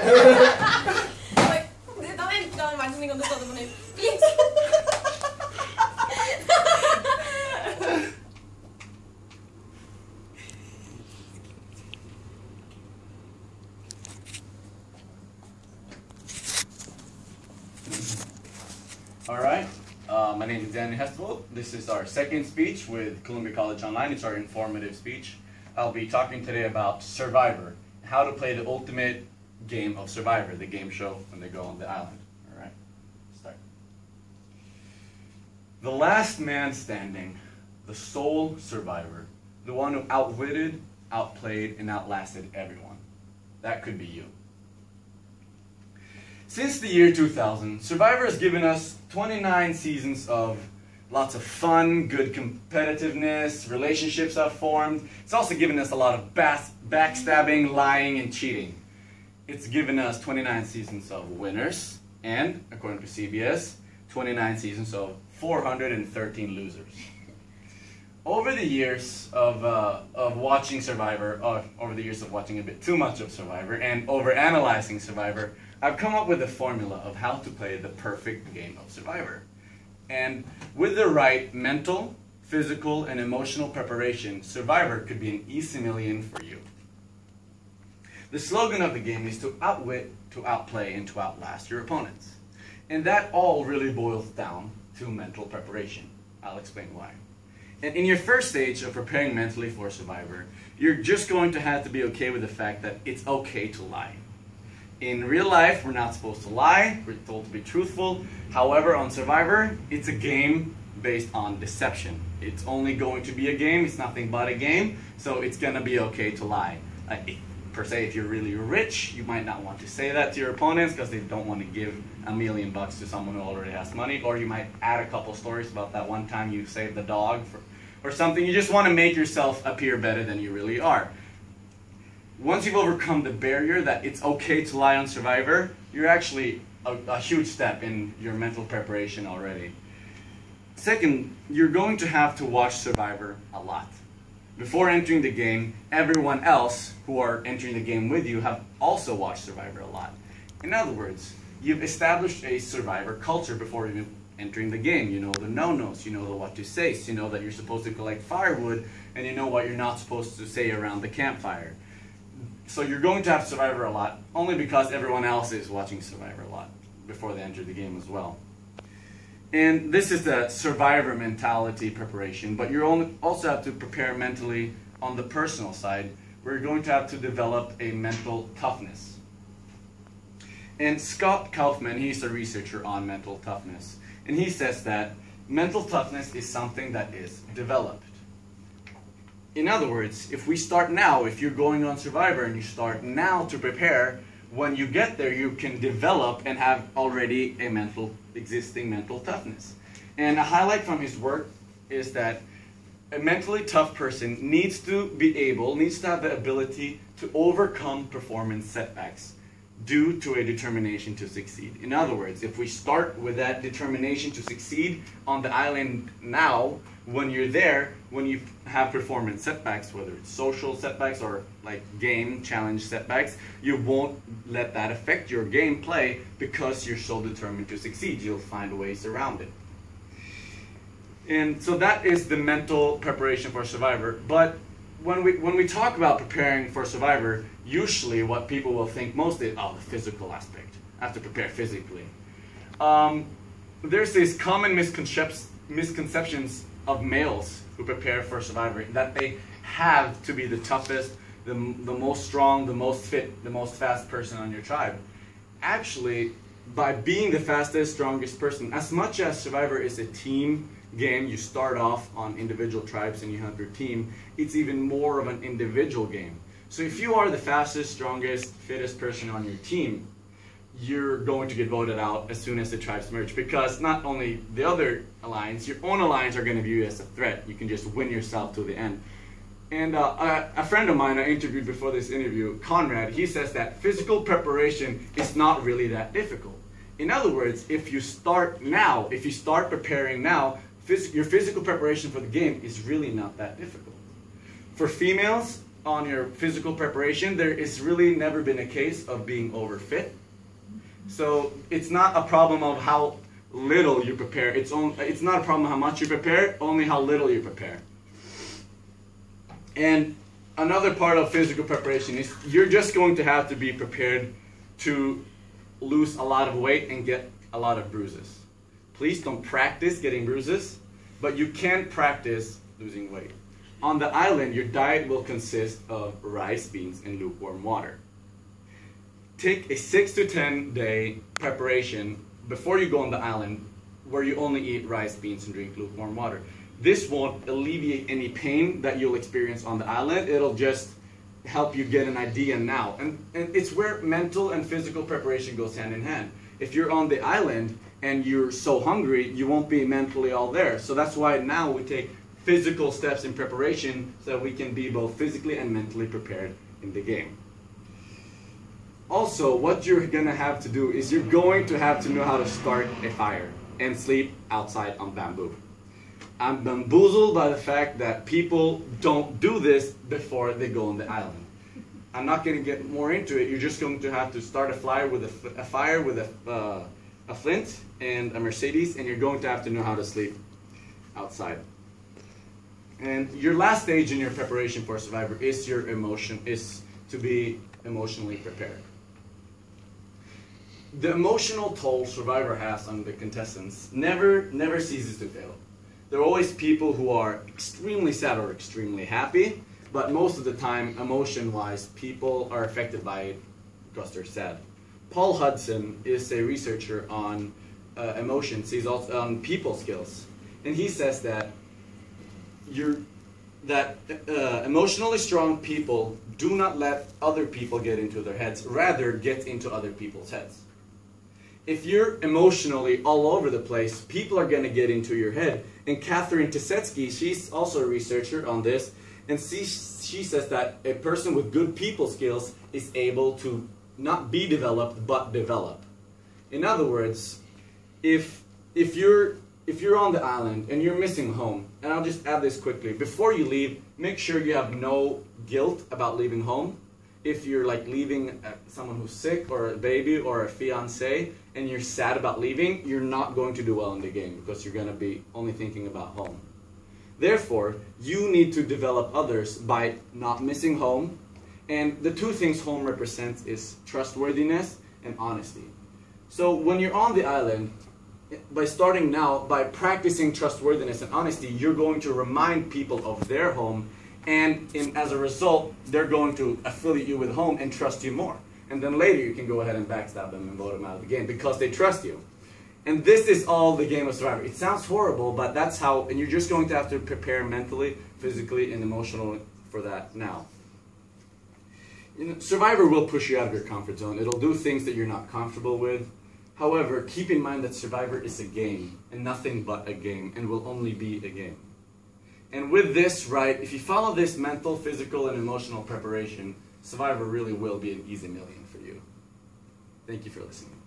Wait, don't imagine me con tutto dopo nei... Please. Alright, my name is Danny Hestvold. This is our second speech with Columbia College Online. It's our informative speech. I'll be talking today about Survivor, how to play the ultimate game of Survivor, the game show when they go on the island. Alright, start. The last man standing, the sole survivor, the one who outwitted, outplayed, and outlasted everyone. That could be you. Since the year 2000, Survivor has given us 29 seasons of lots of fun, good competitiveness, relationships have formed. It's also given us a lot of backstabbing, lying, and cheating. It's given us 29 seasons of winners, and, according to CBS, 29 seasons of 413 losers. Over the years of watching Survivor, over the years of watching a bit too much of Survivor, and over-analyzing Survivor, I've come up with a formula of how to play the perfect game of Survivor. And with the right mental, physical, and emotional preparation, Survivor could be an easy million for you. The slogan of the game is to outwit, to outplay, and to outlast your opponents. And that all really boils down to mental preparation. I'll explain why. And in your first stage of preparing mentally for Survivor, you're just going to have to be okay with the fact that it's okay to lie. In real life, we're not supposed to lie, we're told to be truthful. However, on Survivor, it's a game based on deception. It's only going to be a game, it's nothing but a game, so it's gonna be okay to lie. Per se, if you're really rich, you might not want to say that to your opponents because they don't want to give $1 million to someone who already has money, or you might add a couple stories about that one time you saved the dog or something. You just want to make yourself appear better than you really are. Once you've overcome the barrier that it's okay to lie on Survivor, you're actually a huge step in your mental preparation already. Second, you're going to have to watch Survivor a lot. Before entering the game, everyone else who are entering the game with you have also watched Survivor a lot. In other words, you've established a Survivor culture before even entering the game. You know the no-nos, you know the what to say, you know that you're supposed to collect firewood, and you know what you're not supposed to say around the campfire. So you're going to have Survivor a lot, only because everyone else is watching Survivor a lot before they enter the game as well. And this is the Survivor mentality preparation, but you also have to prepare mentally on the personal side, where you're going to have to develop a mental toughness. And Scott Kaufman, he's a researcher on mental toughness, and he says that mental toughness is something that is developed. In other words, if we start now, if you're going on Survivor and you start now to prepare, when you get there you can develop and have already a existing mental toughness. And a highlight from his work is that a mentally tough person needs to have the ability to overcome performance setbacks due to a determination to succeed. In other words, if we start with that determination to succeed on the island now, when you're there, when you have performance setbacks, whether it's social setbacks or like game challenge setbacks, you won't let that affect your gameplay because you're so determined to succeed. You'll find ways around it. And so that is the mental preparation for Survivor. But when we talk about preparing for Survivor, usually what people will think most is, oh, the physical aspect. I have to prepare physically. There's these common misconceptions of males who prepare for Survivor, that they have to be the toughest, the most strong, the most fit, the most fast person on your tribe. Actually, by being the fastest, strongest person, as much as Survivor is a team game, you start off on individual tribes and you have your team, it's even more of an individual game. So if you are the fastest, strongest, fittest person on your team, you're going to get voted out as soon as the tribes merge, because not only the other alliance, your own alliance are going to view you as a threat. You can just win yourself to the end. And a friend of mine I interviewed before this interview, Conrad, he says that physical preparation is not really that difficult. In other words, if you start now, if you start preparing now, your physical preparation for the game is really not that difficult. For females, on your physical preparation, there is really never been a case of being overfit. So it's not a problem of how little you prepare. It's not a problem how much you prepare, only how little you prepare. And another part of physical preparation is you're just going to have to be prepared to lose a lot of weight and get a lot of bruises. Please don't practice getting bruises, but you can practice losing weight. On the island, your diet will consist of rice, beans, and lukewarm water. Take a 6 to 10 day preparation before you go on the island where you only eat rice, beans, and drink lukewarm water. This won't alleviate any pain that you'll experience on the island. It'll just help you get an idea now. And it's where mental and physical preparation goes hand in hand. If you're on the island and you're so hungry, you won't be mentally all there. So that's why now we take physical steps in preparation so that we can be both physically and mentally prepared in the game. Also, what you're going to have to do is you're going to have to know how to start a fire and sleep outside on bamboo. I'm bamboozled by the fact that people don't do this before they go on the island. I'm not going to get more into it. You're just going to have to start a fire with a flint and a Mercedes, and you're going to have to know how to sleep outside. And your last stage in your preparation for Survivor is to be emotionally prepared. The emotional toll Survivor has on the contestants never ceases to fail. There are always people who are extremely sad or extremely happy, but most of the time, emotion-wise, people are affected by it because they're sad. Paul Hudson is a researcher on emotions. He's also on people skills, and he says that emotionally strong people do not let other people get into their heads, rather get into other people's heads. If you're emotionally all over the place, people are going to get into your head. And Catherine Tesetsky, she's also a researcher on this, and she says that a person with good people skills is able to not be developed, but develop. In other words, if you're on the island and you're missing home, and I'll just add this quickly, before you leave, make sure you have no guilt about leaving home. If you're like leaving someone who's sick or a baby or a fiance and you're sad about leaving, you're not going to do well in the game because you're going to be only thinking about home. Therefore, you need to develop others by not missing home. And the two things home represents is trustworthiness and honesty. So when you're on the island, by starting now, by practicing trustworthiness and honesty, you're going to remind people of their home, and as a result, they're going to affiliate you with home and trust you more. And then later you can go ahead and backstab them and vote them out of the game because they trust you. And this is all the game of Survivor. It sounds horrible, but that's how, and you're just going to have to prepare mentally, physically, and emotionally for that now. Survivor will push you out of your comfort zone. It'll do things that you're not comfortable with. However, keep in mind that Survivor is a game and nothing but a game, and will only be a game. And with this, right, if you follow this mental, physical, and emotional preparation, Survivor really will be an easy million for you. Thank you for listening.